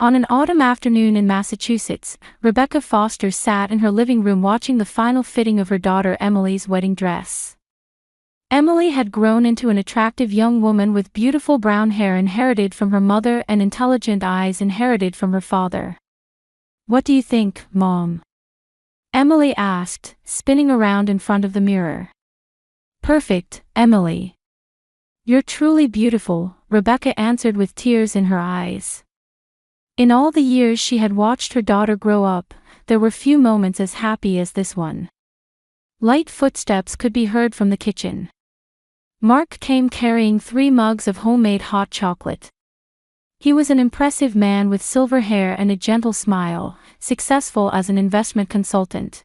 On an autumn afternoon in Massachusetts, Rebecca Foster sat in her living room watching the final fitting of her daughter Emily's wedding dress. Emily had grown into an attractive young woman with beautiful brown hair inherited from her mother and intelligent eyes inherited from her father. "What do you think, Mom?" Emily asked, spinning around in front of the mirror. "Perfect, Emily. You're truly beautiful," Rebecca answered with tears in her eyes. In all the years she had watched her daughter grow up, there were few moments as happy as this one. Light footsteps could be heard from the kitchen. Mark came carrying 3 mugs of homemade hot chocolate. He was an impressive man with silver hair and a gentle smile, successful as an investment consultant.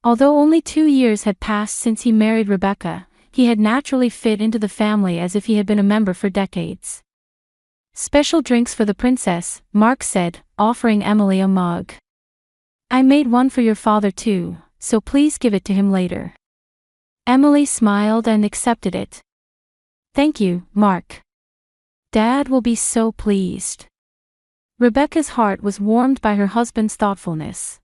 Although only 2 years had passed since he married Rebecca, he had naturally fit into the family as if he had been a member for decades. "Special drinks for the princess," Mark said, offering Emily a mug. "I made one for your father too, so please give it to him later." Emily smiled and accepted it. "Thank you, Mark. Dad will be so pleased." Rebecca's heart was warmed by her husband's thoughtfulness.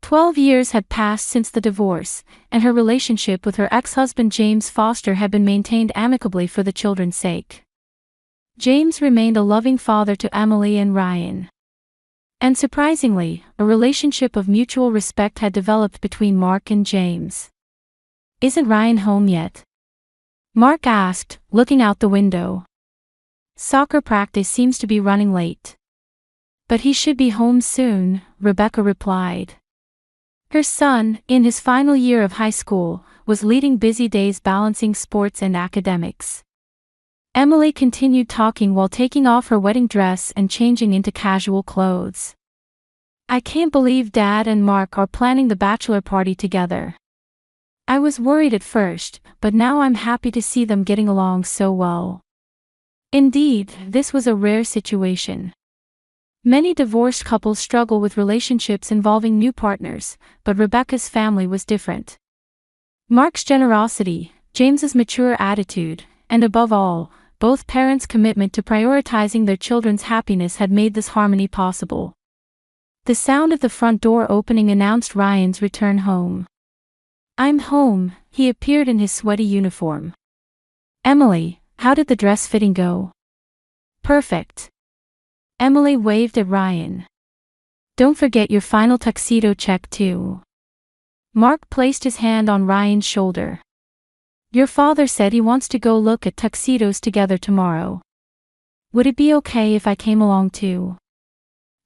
12 years had passed since the divorce, and her relationship with her ex-husband James Foster had been maintained amicably for the children's sake. James remained a loving father to Emily and Ryan. And surprisingly, a relationship of mutual respect had developed between Mark and James. "Isn't Ryan home yet?" Mark asked, looking out the window. "Soccer practice seems to be running late." "But he should be home soon," Rebecca replied. Her son, in his final year of high school, was leading busy days balancing sports and academics. Emily continued talking while taking off her wedding dress and changing into casual clothes. "I can't believe Dad and Mark are planning the bachelor party together. I was worried at first, but now I'm happy to see them getting along so well." Indeed, this was a rare situation. Many divorced couples struggle with relationships involving new partners, but Rebecca's family was different. Mark's generosity, James's mature attitude, and above all, both parents' commitment to prioritizing their children's happiness had made this harmony possible. The sound of the front door opening announced Ryan's return home. "I'm home," he appeared in his sweaty uniform. "Emily, how did the dress fitting go?" "Perfect." Emily waved at Ryan. "Don't forget your final tuxedo check too." Mark placed his hand on Ryan's shoulder. "Your father said he wants to go look at tuxedos together tomorrow. Would it be okay if I came along too?"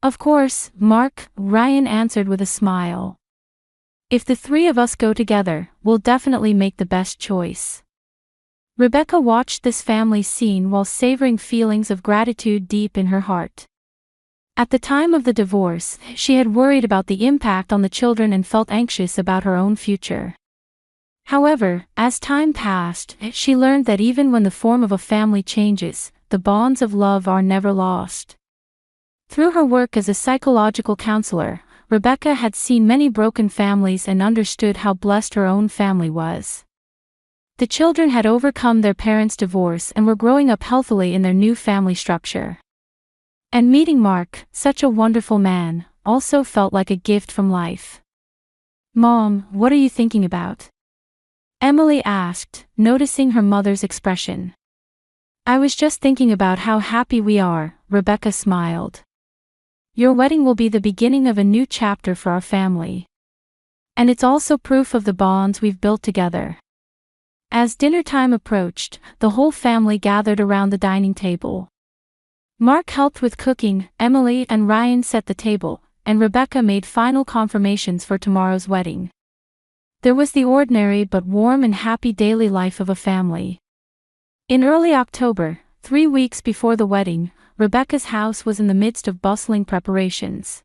"Of course, Mark," Ryan answered with a smile. "If the 3 of us go together, we'll definitely make the best choice." Rebecca watched this family scene while savoring feelings of gratitude deep in her heart. At the time of the divorce, she had worried about the impact on the children and felt anxious about her own future. However, as time passed, she learned that even when the form of a family changes, the bonds of love are never lost. Through her work as a psychological counselor, Rebecca had seen many broken families and understood how blessed her own family was. The children had overcome their parents' divorce and were growing up healthily in their new family structure. And meeting Mark, such a wonderful man, also felt like a gift from life. "Mom, what are you thinking about?" Emily asked, noticing her mother's expression. "I was just thinking about how happy we are," Rebecca smiled. "Your wedding will be the beginning of a new chapter for our family. And it's also proof of the bonds we've built together." As dinner time approached, the whole family gathered around the dining table. Mark helped with cooking, Emily and Ryan set the table, and Rebecca made final confirmations for tomorrow's wedding. There was the ordinary but warm and happy daily life of a family. In early October, 3 weeks before the wedding, Rebecca's house was in the midst of bustling preparations.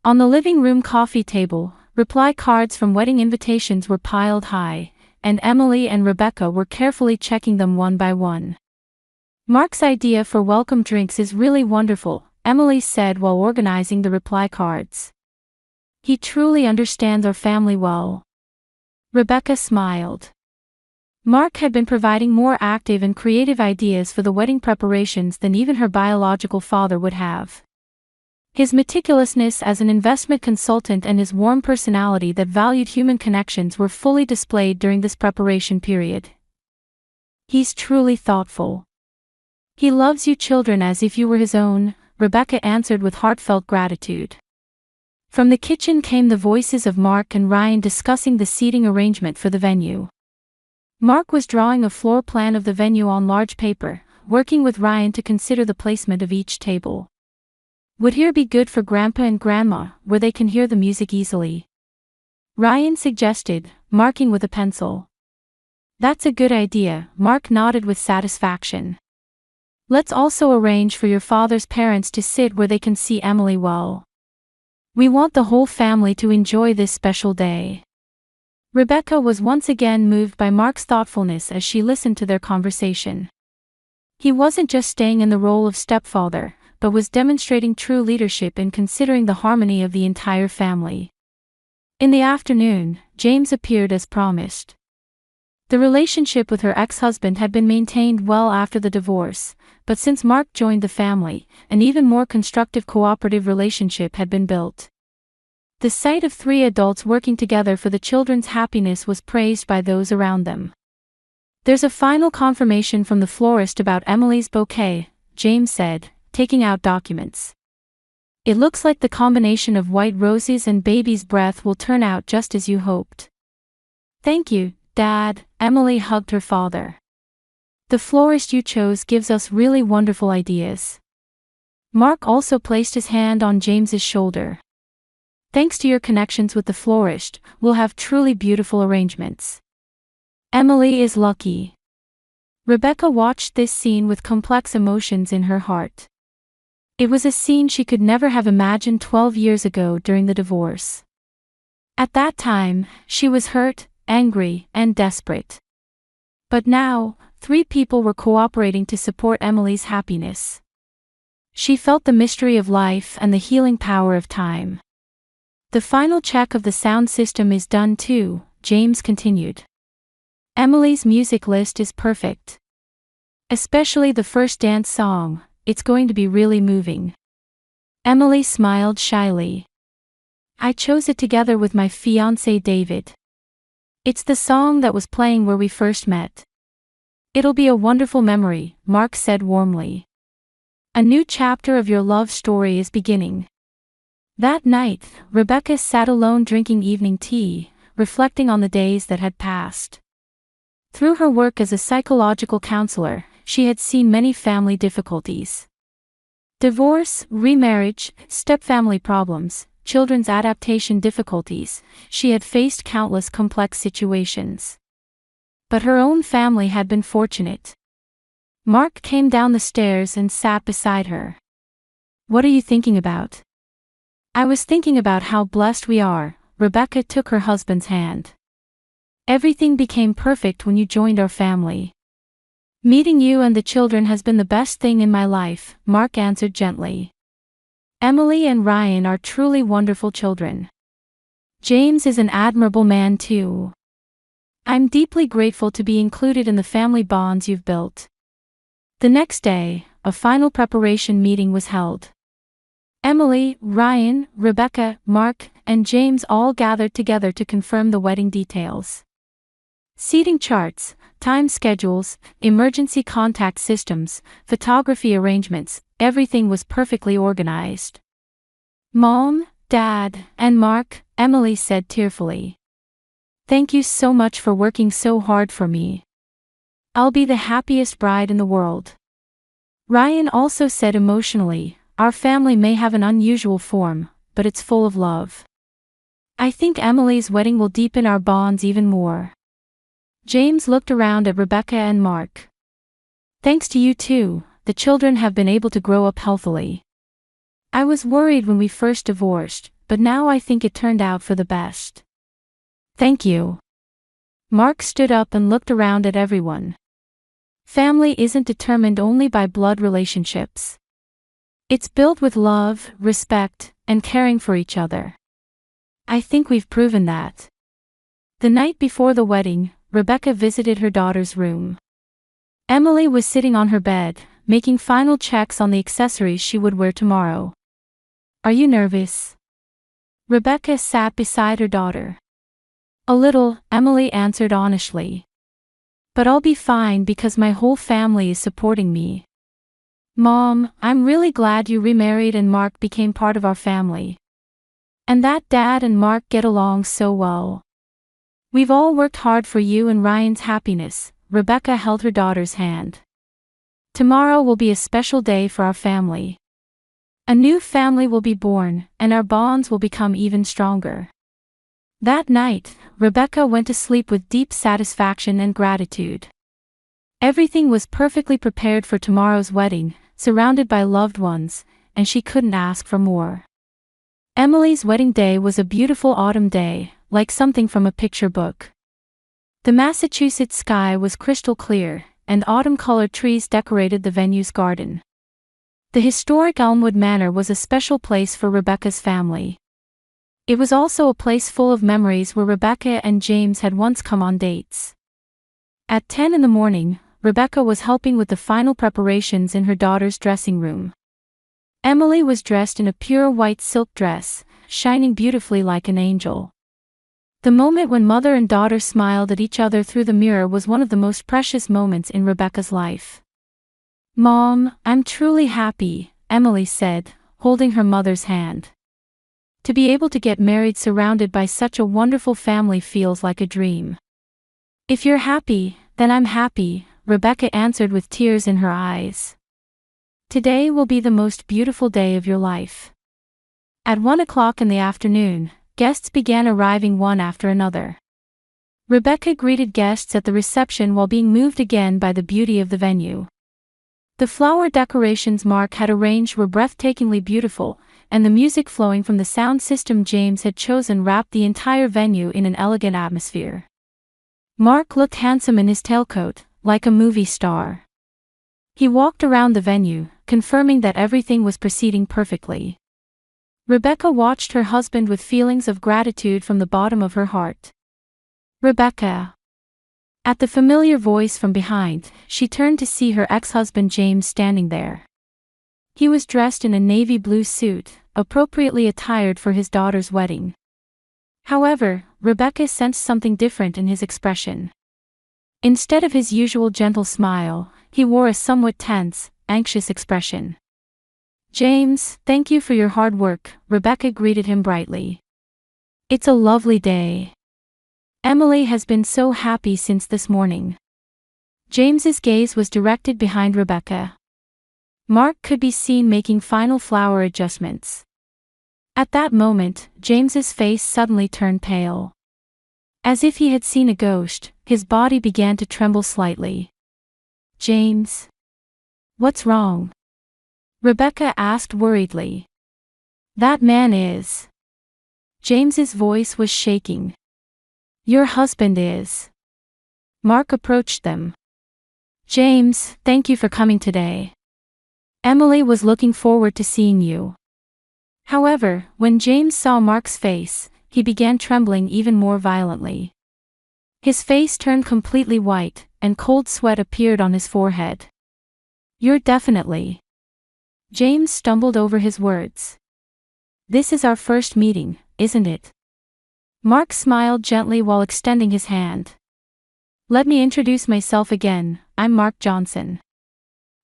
On the living room coffee table, reply cards from wedding invitations were piled high, and Emily and Rebecca were carefully checking them one by one. "Mark's idea for welcome drinks is really wonderful," Emily said while organizing the reply cards. "He truly understands our family well." Rebecca smiled. Mark had been providing more active and creative ideas for the wedding preparations than even her biological father would have. His meticulousness as an investment consultant and his warm personality that valued human connections were fully displayed during this preparation period. He's truly thoughtful. He loves you children as if you were his own, Rebecca answered with heartfelt gratitude. From the kitchen came the voices of Mark and Ryan discussing the seating arrangement for the venue. Mark was drawing a floor plan of the venue on large paper, working with Ryan to consider the placement of each table. Would here be good for Grandpa and Grandma, where they can hear the music easily? Ryan suggested, marking with a pencil. That's a good idea, Mark nodded with satisfaction. Let's also arrange for your father's parents to sit where they can see Emily well. We want the whole family to enjoy this special day. Rebecca was once again moved by Mark's thoughtfulness as she listened to their conversation. He wasn't just staying in the role of stepfather, but was demonstrating true leadership in considering the harmony of the entire family. In the afternoon, James appeared as promised. The relationship with her ex-husband had been maintained well after the divorce, but since Mark joined the family, an even more constructive cooperative relationship had been built. The sight of three adults working together for the children's happiness was praised by those around them. There's a final confirmation from the florist about Emily's bouquet, James said, taking out documents. It looks like the combination of white roses and baby's breath will turn out just as you hoped. Thank you, Dad, Emily hugged her father. The florist you chose gives us really wonderful ideas. Mark also placed his hand on James's shoulder. Thanks to your connections with the florist, we'll have truly beautiful arrangements. Emily is lucky. Rebecca watched this scene with complex emotions in her heart. It was a scene she could never have imagined 12 years ago during the divorce. At that time, she was hurt, angry, and desperate. But now, three people were cooperating to support Emily's happiness. She felt the mystery of life and the healing power of time. The final check of the sound system is done too, James continued. Emily's music list is perfect. Especially the first dance song, it's going to be really moving. Emily smiled shyly. I chose it together with my fiancé David. It's the song that was playing where we first met. It'll be a wonderful memory, Mark said warmly. A new chapter of your love story is beginning. That night, Rebecca sat alone drinking evening tea, reflecting on the days that had passed. Through her work as a psychological counselor, she had seen many family difficulties. Divorce, remarriage, stepfamily problems, children's adaptation difficulties, she had faced countless complex situations. But her own family had been fortunate. Mark came down the stairs and sat beside her. What are you thinking about? I was thinking about how blessed we are, Rebecca took her husband's hand. Everything became perfect when you joined our family. Meeting you and the children has been the best thing in my life, Mark answered gently. Emily and Ryan are truly wonderful children. James is an admirable man too. I'm deeply grateful to be included in the family bonds you've built. The next day, a final preparation meeting was held. Emily, Ryan, Rebecca, Mark, and James all gathered together to confirm the wedding details. Seating charts, time schedules, emergency contact systems, photography arrangements, everything was perfectly organized. Mom, Dad, and Mark, Emily said tearfully. Thank you so much for working so hard for me. I'll be the happiest bride in the world. Ryan also said emotionally, our family may have an unusual form, but it's full of love. I think Emily's wedding will deepen our bonds even more. James looked around at Rebecca and Mark. Thanks to you too, the children have been able to grow up healthily. I was worried when we first divorced, but now I think it turned out for the best. Thank you. Mark stood up and looked around at everyone. Family isn't determined only by blood relationships. It's built with love, respect, and caring for each other. I think we've proven that. The night before the wedding, Rebecca visited her daughter's room. Emily was sitting on her bed, making final checks on the accessories she would wear tomorrow. Are you nervous? Rebecca sat beside her daughter. A little, Emily answered honestly. But I'll be fine because my whole family is supporting me. Mom, I'm really glad you remarried and Mark became part of our family. And that Dad and Mark get along so well. We've all worked hard for you and Ryan's happiness. Rebecca held her daughter's hand. Tomorrow will be a special day for our family. A new family will be born, and our bonds will become even stronger. That night, Rebecca went to sleep with deep satisfaction and gratitude. Everything was perfectly prepared for tomorrow's wedding, surrounded by loved ones, and she couldn't ask for more. Emily's wedding day was a beautiful autumn day, like something from a picture book. The Massachusetts sky was crystal clear, and autumn-colored trees decorated the venue's garden. The historic Elmwood Manor was a special place for Rebecca's family. It was also a place full of memories where Rebecca and James had once come on dates. At 10 in the morning, Rebecca was helping with the final preparations in her daughter's dressing room. Emily was dressed in a pure white silk dress, shining beautifully like an angel. The moment when mother and daughter smiled at each other through the mirror was one of the most precious moments in Rebecca's life. Mom, I'm truly happy, Emily said, holding her mother's hand. To be able to get married surrounded by such a wonderful family feels like a dream. If you're happy, then I'm happy, Rebecca answered with tears in her eyes. Today will be the most beautiful day of your life. At 1 o'clock in the afternoon, guests began arriving one after another. Rebecca greeted guests at the reception while being moved again by the beauty of the venue. The flower decorations Mark had arranged were breathtakingly beautiful, and the music flowing from the sound system James had chosen wrapped the entire venue in an elegant atmosphere. Mark looked handsome in his tailcoat, like a movie star. He walked around the venue, confirming that everything was proceeding perfectly. Rebecca watched her husband with feelings of gratitude from the bottom of her heart. Rebecca. At the familiar voice from behind, she turned to see her ex-husband James standing there. He was dressed in a navy blue suit, appropriately attired for his daughter's wedding. However, Rebecca sensed something different in his expression. Instead of his usual gentle smile, he wore a somewhat tense, anxious expression. James, thank you for your hard work, Rebecca greeted him brightly. It's a lovely day. Emily has been so happy since this morning. James's gaze was directed behind Rebecca. Mark could be seen making final flower adjustments. At that moment, James's face suddenly turned pale. As if he had seen a ghost, his body began to tremble slightly. James? What's wrong? Rebecca asked worriedly. That man is. James's voice was shaking. Your husband is. Mark approached them. James, thank you for coming today. Emily was looking forward to seeing you. However, when James saw Mark's face, he began trembling even more violently. His face turned completely white, and cold sweat appeared on his forehead. You're definitely. James stumbled over his words. This is our first meeting, isn't it? Mark smiled gently while extending his hand. Let me introduce myself again, I'm Mark Johnson.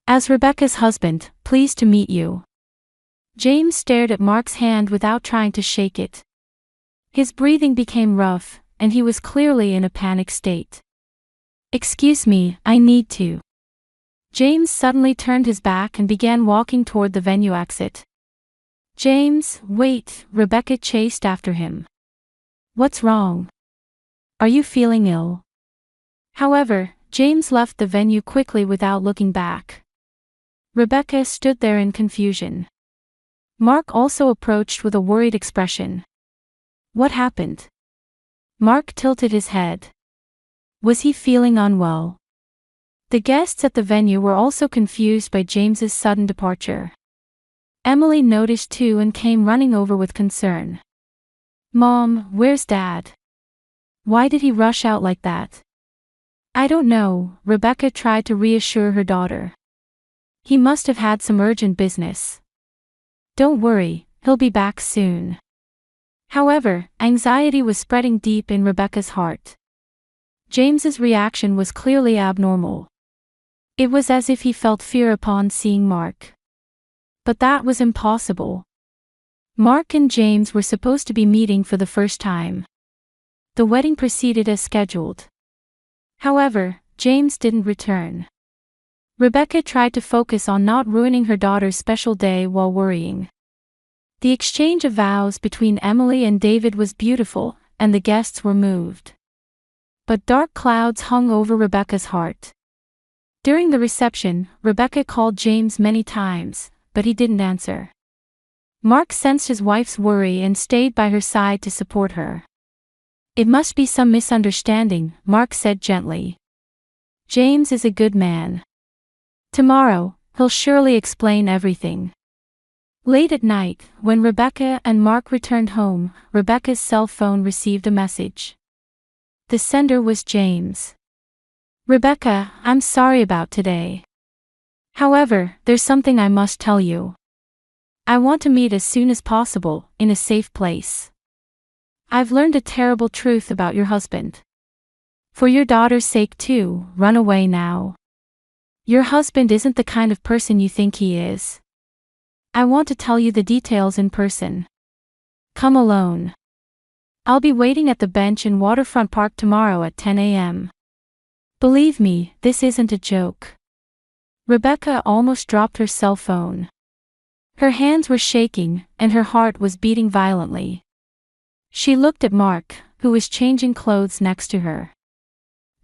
As Rebecca's husband, pleased to meet you. James stared at Mark's hand without trying to shake it. His breathing became rough, and he was clearly in a panic state. Excuse me, I need to. James suddenly turned his back and began walking toward the venue exit. James, wait, Rebecca chased after him. What's wrong? Are you feeling ill? However, James left the venue quickly without looking back. Rebecca stood there in confusion. Mark also approached with a worried expression. What happened? Mark tilted his head. Was he feeling unwell? The guests at the venue were also confused by James's sudden departure. Emily noticed too and came running over with concern. Mom, where's Dad? Why did he rush out like that? I don't know, Rebecca tried to reassure her daughter. He must have had some urgent business. Don't worry, he'll be back soon. However, anxiety was spreading deep in Rebecca's heart. James's reaction was clearly abnormal. It was as if he felt fear upon seeing Mark. But that was impossible. Mark and James were supposed to be meeting for the first time. The wedding proceeded as scheduled. However, James didn't return. Rebecca tried to focus on not ruining her daughter's special day while worrying. The exchange of vows between Emily and David was beautiful, and the guests were moved. But dark clouds hung over Rebecca's heart. During the reception, Rebecca called James many times, but he didn't answer. Mark sensed his wife's worry and stayed by her side to support her. "It must be some misunderstanding," Mark said gently. "James is a good man. Tomorrow, he'll surely explain everything." Late at night, when Rebecca and Mark returned home, Rebecca's cell phone received a message. The sender was James. "Rebecca, I'm sorry about today. However, there's something I must tell you. I want to meet as soon as possible, in a safe place. I've learned a terrible truth about your husband. For your daughter's sake too, run away now. Your husband isn't the kind of person you think he is. I want to tell you the details in person. Come alone. I'll be waiting at the bench in Waterfront Park tomorrow at 10 a.m. Believe me, this isn't a joke." Rebecca almost dropped her cell phone. Her hands were shaking, and her heart was beating violently. She looked at Mark, who was changing clothes next to her.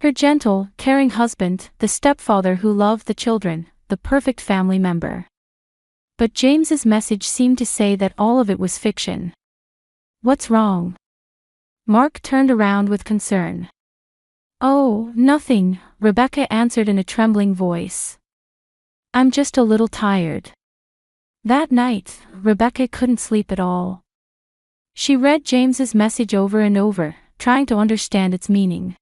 Her gentle, caring husband, the stepfather who loved the children, the perfect family member. But James's message seemed to say that all of it was fiction. "What's wrong?" Mark turned around with concern. "Oh, nothing," Rebecca answered in a trembling voice. "I'm just a little tired." That night, Rebecca couldn't sleep at all. She read James's message over and over, trying to understand its meaning.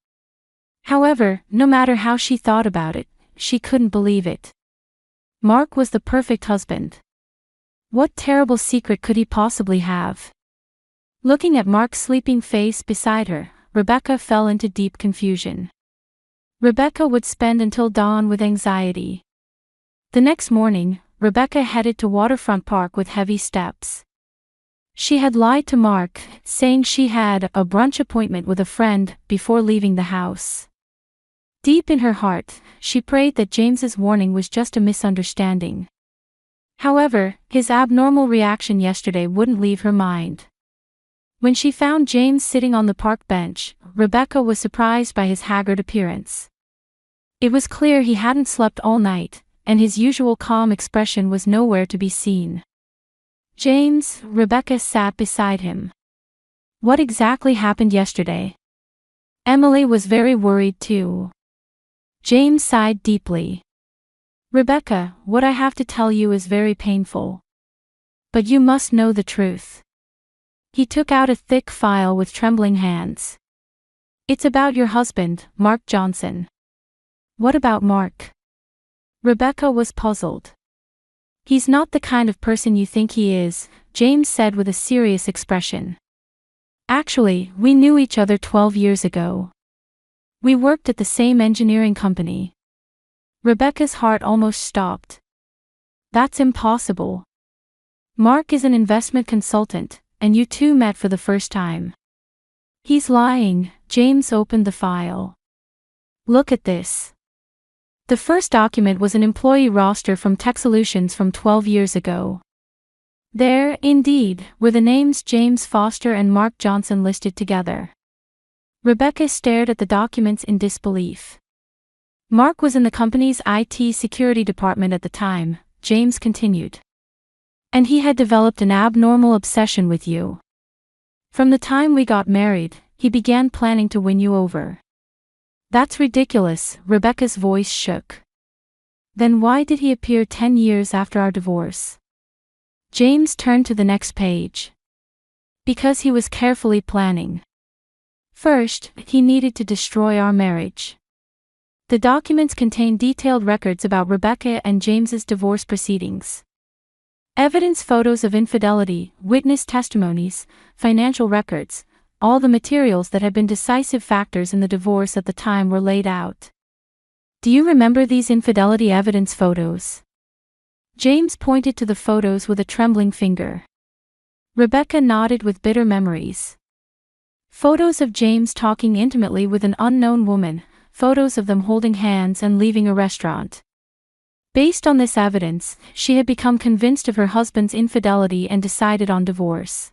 However, no matter how she thought about it, she couldn't believe it. Mark was the perfect husband. What terrible secret could he possibly have? Looking at Mark's sleeping face beside her, Rebecca fell into deep confusion. Rebecca would spend until dawn with anxiety. The next morning, Rebecca headed to Waterfront Park with heavy steps. She had lied to Mark, saying she had a brunch appointment with a friend before leaving the house. Deep in her heart, she prayed that James's warning was just a misunderstanding. However, his abnormal reaction yesterday wouldn't leave her mind. When she found James sitting on the park bench, Rebecca was surprised by his haggard appearance. It was clear he hadn't slept all night, and his usual calm expression was nowhere to be seen. "James," Rebecca sat beside him. "What exactly happened yesterday?" Emily was very worried too. James sighed deeply. "Rebecca, what I have to tell you is very painful. But you must know the truth." He took out a thick file with trembling hands. "It's about your husband, Mark Johnson." "What about Mark?" Rebecca was puzzled. "He's not the kind of person you think he is," James said with a serious expression. "Actually, we knew each other 12 years ago. We worked at the same engineering company." Rebecca's heart almost stopped. "That's impossible. Mark is an investment consultant, and you two met for the first time." "He's lying." James opened the file. "Look at this." The first document was an employee roster from Tech Solutions from 12 years ago. There, indeed, were the names James Foster and Mark Johnson listed together. Rebecca stared at the documents in disbelief. "Mark was in the company's IT security department at the time," James continued. "And he had developed an abnormal obsession with you. From the time we got married, he began planning to win you over." "That's ridiculous," Rebecca's voice shook. "Then why did he appear 10 years after our divorce?" James turned to the next page. "Because he was carefully planning. First, he needed to destroy our marriage." The documents contain detailed records about Rebecca and James's divorce proceedings. Evidence photos of infidelity, witness testimonies, financial records, all the materials that had been decisive factors in the divorce at the time were laid out. Do you remember these infidelity evidence photos? James pointed to the photos with a trembling finger. Rebecca nodded with bitter memories. Photos of James talking intimately with an unknown woman, photos of them holding hands and leaving a restaurant. Based on this evidence, she had become convinced of her husband's infidelity and decided on divorce.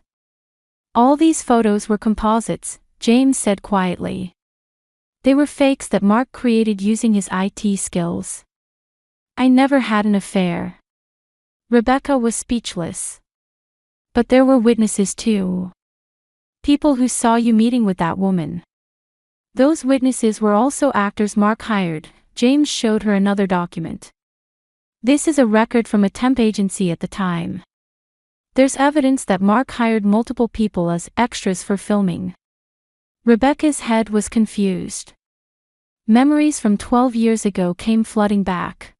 All these photos were composites, James said quietly. They were fakes that Mark created using his IT skills. I never had an affair. Rebecca was speechless. But there were witnesses too. People who saw you meeting with that woman. Those witnesses were also actors Mark hired. James showed her another document. This is a record from a temp agency at the time. There's evidence that Mark hired multiple people as extras for filming. Rebecca's head was confused. Memories from 12 years ago came flooding back.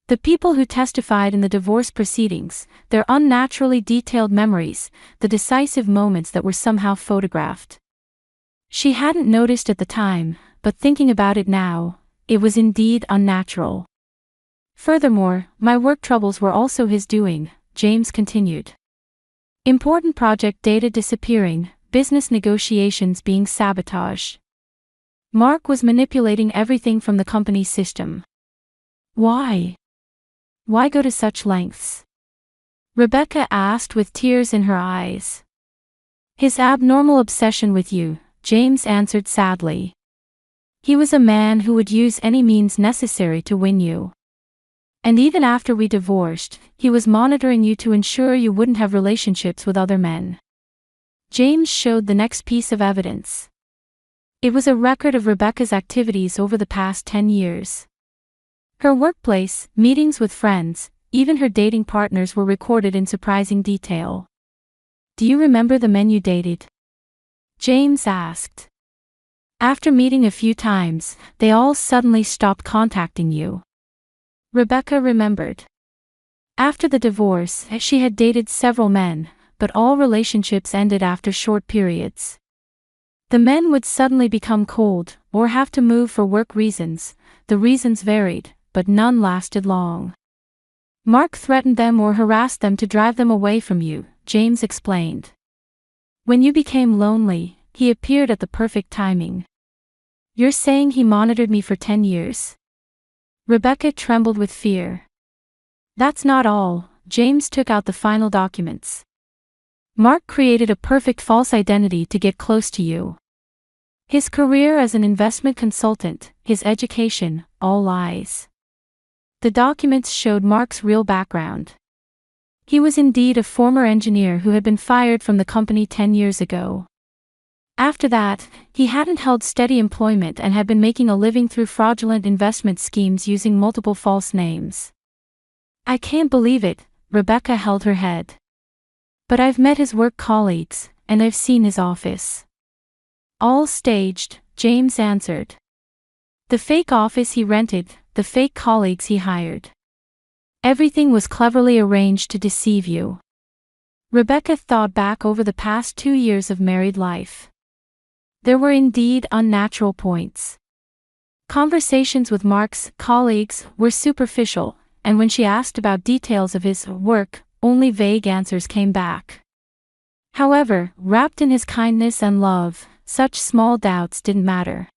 The people who testified in the divorce proceedings, their unnaturally detailed memories, the decisive moments that were somehow photographed. She hadn't noticed at the time, but thinking about it now, it was indeed unnatural. Furthermore, my work troubles were also his doing, James continued. Important project data disappearing, business negotiations being sabotaged. Mark was manipulating everything from the company's system. Why? Why go to such lengths? Rebecca asked with tears in her eyes. His abnormal obsession with you, James answered sadly. He was a man who would use any means necessary to win you. And even after we divorced, he was monitoring you to ensure you wouldn't have relationships with other men. James showed the next piece of evidence. It was a record of Rebecca's activities over the past 10 years. Her workplace, meetings with friends, even her dating partners were recorded in surprising detail. Do you remember the men you dated? James asked. After meeting a few times, they all suddenly stopped contacting you. Rebecca remembered. After the divorce, she had dated several men, but all relationships ended after short periods. The men would suddenly become cold, or have to move for work reasons. The reasons varied, but none lasted long. Mark threatened them or harassed them to drive them away from you, James explained. When you became lonely, he appeared at the perfect timing. You're saying he monitored me for 10 years? Rebecca trembled with fear. That's not all, James took out the final documents. Mark created a perfect false identity to get close to you. His career as an investment consultant, his education, all lies. The documents showed Mark's real background. He was indeed a former engineer who had been fired from the company 10 years ago. After that, he hadn't held steady employment and had been making a living through fraudulent investment schemes using multiple false names. I can't believe it, Rebecca held her head. But I've met his work colleagues, and I've seen his office. All staged, James answered. The fake office he rented, the fake colleagues he hired. Everything was cleverly arranged to deceive you. Rebecca thought back over the past 2 years of married life. There were indeed unnatural points. Conversations with Mark's colleagues were superficial, and when she asked about details of his work, only vague answers came back. However, wrapped in his kindness and love, such small doubts didn't matter.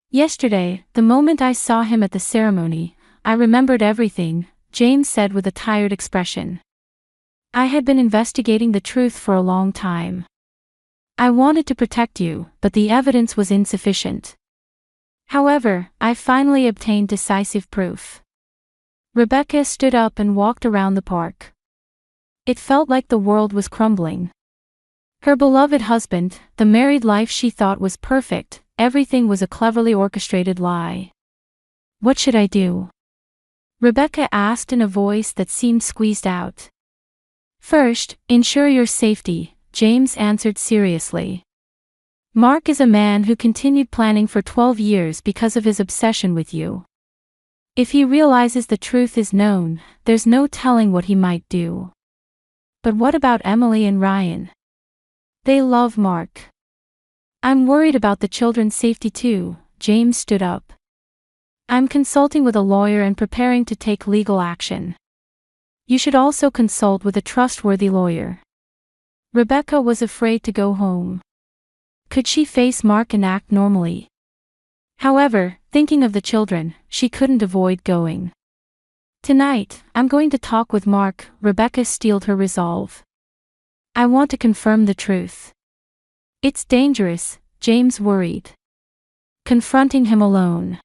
Yesterday, the moment I saw him at the ceremony, I remembered everything, James said with a tired expression. I had been investigating the truth for a long time. I wanted to protect you, but the evidence was insufficient. However, I finally obtained decisive proof. Rebecca stood up and walked around the park. It felt like the world was crumbling. Her beloved husband, the married life she thought was perfect, everything was a cleverly orchestrated lie. What should I do? Rebecca asked in a voice that seemed squeezed out. First, ensure your safety, James answered seriously. Mark is a man who continued planning for 12 years because of his obsession with you. If he realizes the truth is known, there's no telling what he might do. But what about Emily and Ryan? They love Mark. I'm worried about the children's safety too. James stood up. I'm consulting with a lawyer and preparing to take legal action. You should also consult with a trustworthy lawyer. Rebecca was afraid to go home. Could she face Mark and act normally? However, thinking of the children, she couldn't avoid going. Tonight, I'm going to talk with Mark. Rebecca steeled her resolve. I want to confirm the truth. It's dangerous, James worried. Confronting him alone.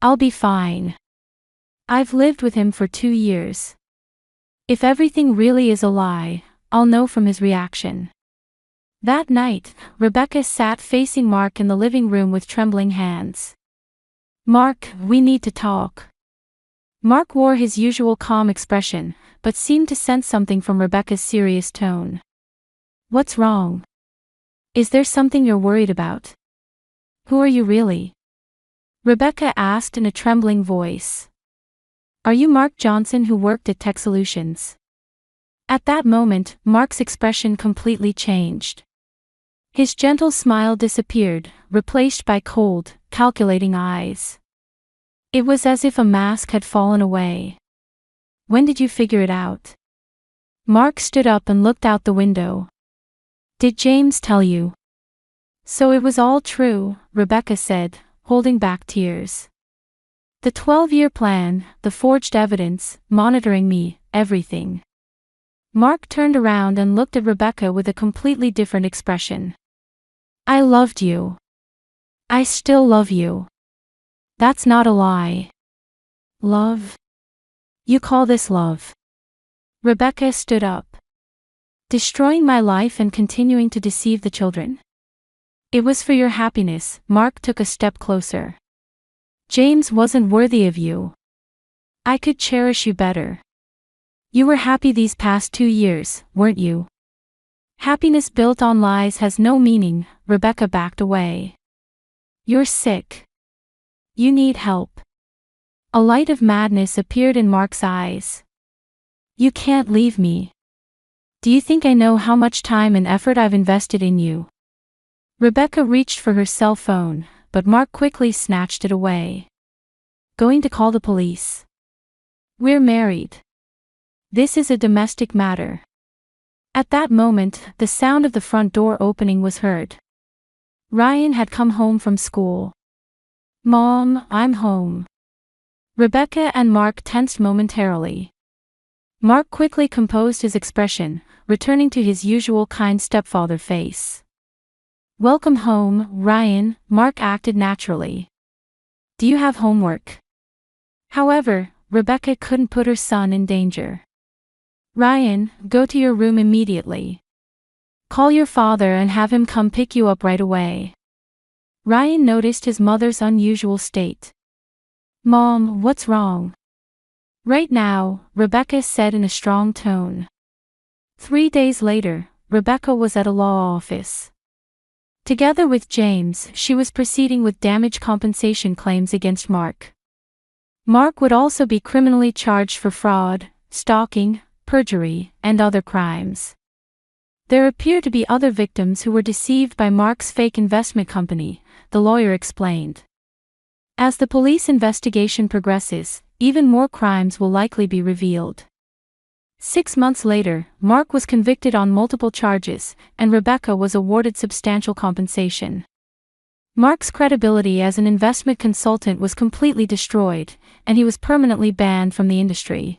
I'll be fine. I've lived with him for 2 years. If everything really is a lie, I'll know from his reaction. That night, Rebecca sat facing Mark in the living room with trembling hands. Mark, we need to talk. Mark wore his usual calm expression, but seemed to sense something from Rebecca's serious tone. What's wrong? Is there something you're worried about? Who are you really? Rebecca asked in a trembling voice. Are you Mark Johnson who worked at Tech Solutions? At that moment, Mark's expression completely changed. His gentle smile disappeared, replaced by cold, calculating eyes. It was as if a mask had fallen away. When did you figure it out? Mark stood up and looked out the window. Did James tell you? So it was all true, Rebecca said, holding back tears. The 12-year plan, the forged evidence, monitoring me, everything. Mark turned around and looked at Rebecca with a completely different expression. I loved you. I still love you. That's not a lie. Love? You call this love? Rebecca stood up. Destroying my life and continuing to deceive the children? It was for your happiness. Mark took a step closer. James wasn't worthy of you. I could cherish you better. You were happy these past 2 years, weren't you? Happiness built on lies has no meaning. Rebecca backed away. You're sick. You need help. A light of madness appeared in Mark's eyes. You can't leave me. Do you think I know how much time and effort I've invested in you? Rebecca reached for her cell phone, but Mark quickly snatched it away. Going to call the police. We're married. This is a domestic matter. At that moment, the sound of the front door opening was heard. Ryan had come home from school. Mom, I'm home. Rebecca and Mark tensed momentarily. Mark quickly composed his expression, returning to his usual kind stepfather face. Welcome home, Ryan. Mark acted naturally. Do you have homework? However, Rebecca couldn't put her son in danger. Ryan, go to your room immediately. Call your father and have him come pick you up right away. Ryan noticed his mother's unusual state. Mom, what's wrong? Right now, Rebecca said in a strong tone. 3 days later, Rebecca was at a law office. Together with James, she was proceeding with damage compensation claims against Mark. Mark would also be criminally charged for fraud, stalking, perjury, and other crimes. There appear to be other victims who were deceived by Mark's fake investment company, the lawyer explained. As the police investigation progresses, even more crimes will likely be revealed. 6 months later, Mark was convicted on multiple charges, and Rebecca was awarded substantial compensation. Mark's credibility as an investment consultant was completely destroyed, and he was permanently banned from the industry.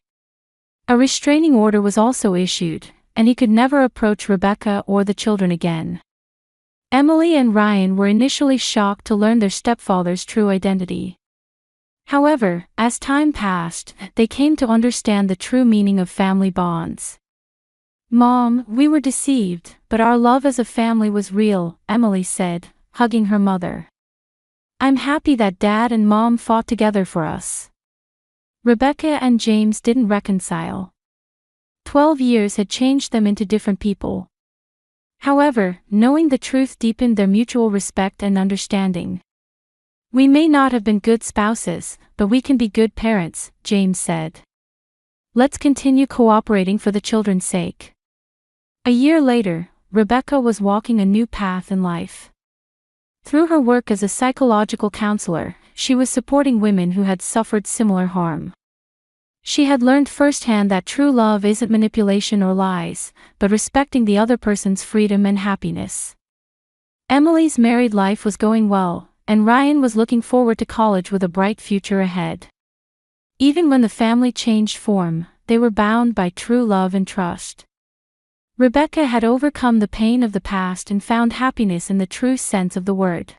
A restraining order was also issued, and he could never approach Rebecca or the children again. Emily and Ryan were initially shocked to learn their stepfather's true identity. However, as time passed, they came to understand the true meaning of family bonds. Mom, we were deceived, but our love as a family was real, Emily said, hugging her mother. I'm happy that Dad and Mom fought together for us. Rebecca and James didn't reconcile. 12 years had changed them into different people. However, knowing the truth deepened their mutual respect and understanding. We may not have been good spouses, but we can be good parents, James said. Let's continue cooperating for the children's sake. A year later, Rebecca was walking a new path in life. Through her work as a psychological counselor, she was supporting women who had suffered similar harm. She had learned firsthand that true love isn't manipulation or lies, but respecting the other person's freedom and happiness. Emily's married life was going well, and Ryan was looking forward to college with a bright future ahead. Even when the family changed form, they were bound by true love and trust. Rebecca had overcome the pain of the past and found happiness in the true sense of the word.